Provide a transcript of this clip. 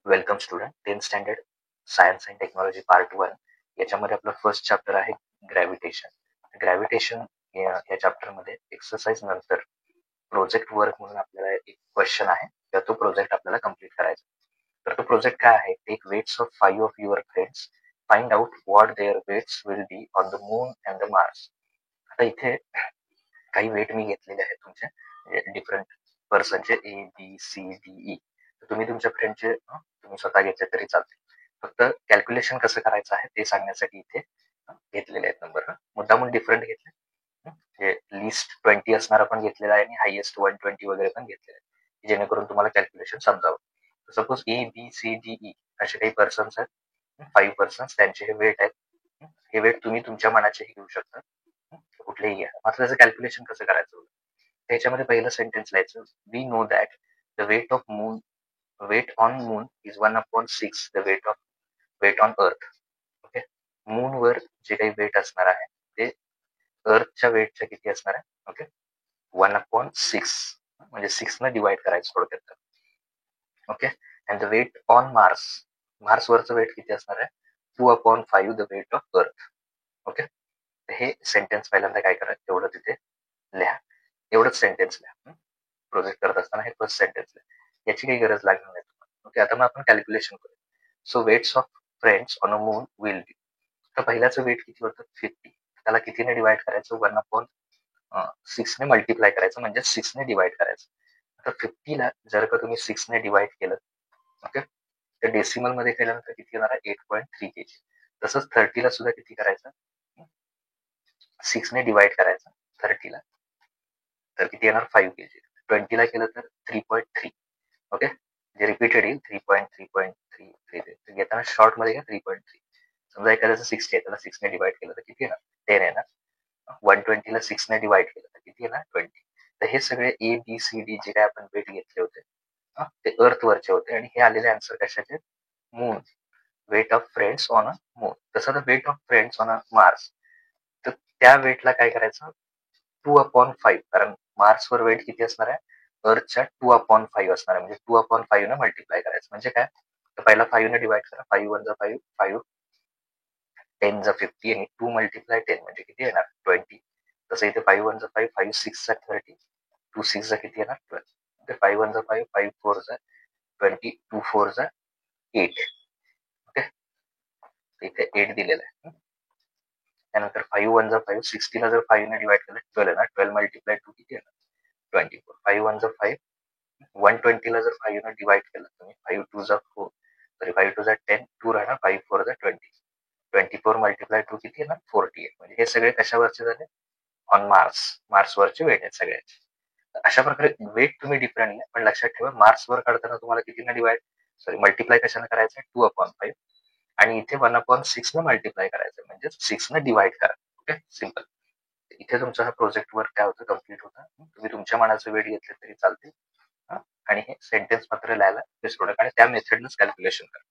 Welcome student. 10th standard science and technology part 1 याच्यामध्ये आपलं first chapter आहे gravitation. Gravitation या चॅप्टरमध्ये एक्सरसाइज नंतर प्रोजेक्ट वर्क म्हणून आपल्याला एक क्वेश्चन आहे, तर तो प्रोजेक्ट आपल्याला कम्प्लीट करायचा. तर तो प्रोजेक्ट काय आहे? Take weights of 5 of your friends, find out what their weights will be on the moon and the Mars. आता इथे काही वेट मी घेतलेले आहेत तुमचे डिफरंट पर्सनचे ABCDE. तुम्ही तुमच्या फ्रेंडचे तुम्ही स्वतः घेतले तरी चालते. फक्त कॅल्क्युलेशन कसं करायचं आहे ते सांगण्यासाठी इथे घेतलेले आहेत नंबर. मुद्दामून डिफरंट घेतले, लिस्ट 20 असणारा पण घेतलेला आहे आणि हायेस्ट 120 वगैरे पण घेतलेला आहे, जेणेकरून तुम्हाला कॅल्क्युलेशन समजावं. सपोज ABCDE असे काही पर्सन्स आहेत, 5 पर्सन्स, त्यांचे हे वेट आहेत. हे वेट तुम्ही तुमच्या मनाचे घेऊ शकता, कुठलेही घ्या. मात्र त्याचं कॅल्क्युलेशन कसं करायचं? त्याच्यामध्ये पहिलं सेंटेन्स लिहायचं, we know that the weight on moon is 1/6 the weight on earth. Okay, मूनवर जे काही वेट असणार आहे ते अर्थच्या वेटच्या किती असणार आहे? ओके, 1/6 म्हणजे 6 न डिवाइड करायचं थोडक्यात. Okay, and the weight on मार्सवरचं वेट किती असणार आहे? 2/5 the weight of earth. Okay, हे सेंटेन्स पहिल्यांदा काय करायचं, तेवढं तिथे लिहा. एवढंच सेंटेन्स लिहा. प्रोजेक्ट करत असताना हे फर्स्ट सेंटेन्स लिहा, याची काही गरज लागणार नाही तुम्हाला. ओके, आता मग आपण कॅल्क्युलेशन करू. So weights of friends on a moon will be. तर पहिल्याचं वेट किती होतं? 50. त्याला कितीने डिवाइड करायचं? 1/6 ने मल्टिप्लाय करायचं, म्हणजे 6 ने डिवाइड करायचं. आता 50ला जर का तुम्ही 6 ने डिवाइड केलं, ओके, तर डेसिमल मध्ये केल्यानंतर किती येणार आहे? 8.3 kg. तसंच 30ला सुद्धा किती करायचं? 6 ने डिवाइड करायचं 30ला, तर किती येणार? 5 kg. 20ला केलं तर 3.3. ओके, जे रिपीटेड येईल 3.3 घेताना शॉर्ट मध्ये घ्या 3.3. समजा एखाद्याचं 60 आहे, त्याला 6 ने डिवाइड केलं तर किती येणार? 10 येणार. 120ला 6 ने डिवाइड केलं तर किती येणार? 20. तर हे सगळे ABCD जे काय आपण वेट घेतले होते ते अर्थ वरचे होते, आणि हे आलेले आन्सर कशाचे? Moon. Weight of friends on a moon. तसं तर weight of friends on a Mars, तर त्या वेटला काय करायचं? 2/5, कारण मार्सवर वेट किती असणार आहे? अर्थच्या 2/5 असणार आहे, म्हणजे 2/5 ने मल्टिप्लाय करायचं. म्हणजे काय? तर पहिला 5 ने डिवाइड करा. 5 1 5, 5 10 50, आणि 2 मल्टिप्लाय 10 म्हणजे किती येणार? 20. तसं इथे 5 1 5, 5 6 30, 2 6 किती येणार? 12. म्हणजे 5 1 5, 5 4 20, 2 4 8. ओके, इथे 8 दिलेलं आहे. त्यानंतर 5 1 5, 60ला जर 5 ने डिवाइड केलं 12 येणार. 12 मल्टिप्लाय 2 किती येणार? 24. 5 1 5, 120ला जर 5 ने डिवाइड केलं तुम्ही, 5 2 4, सॉरी 5 2 10, 2 राहणार, 5 4 20. 24 मल्टिप्लाय 2 किती येणार? 48. म्हणजे हे सगळे कशावरचे झाले? ऑन मार्सवरचे वेट आहेत सगळ्याचे. अशा प्रकारे वेट तुम्ही डिफरंट आहे, पण लक्षात ठेवा मार्सवर काढताना तुम्हाला किती डिवाइड, सॉरी मल्टिप्लाय कशाने करायचं? 2/5. आणि इथे 1/6 ने मल्टिप्लाय करायचं, म्हणजे 6 ने डिवाइड करा. Okay, simple. इथे तुमचा हा प्रोजेक्ट वर्क काय होतं? कम्प्लीट होता. तुम्ही तुमच्या मनाचं वेट घेतले तरी चालते, आणि हे सेंटेन्स मात्र लिहायला बेस्ट प्रोडक्ट, आणि त्या मेथडनच कॅल्क्युलेशन करा.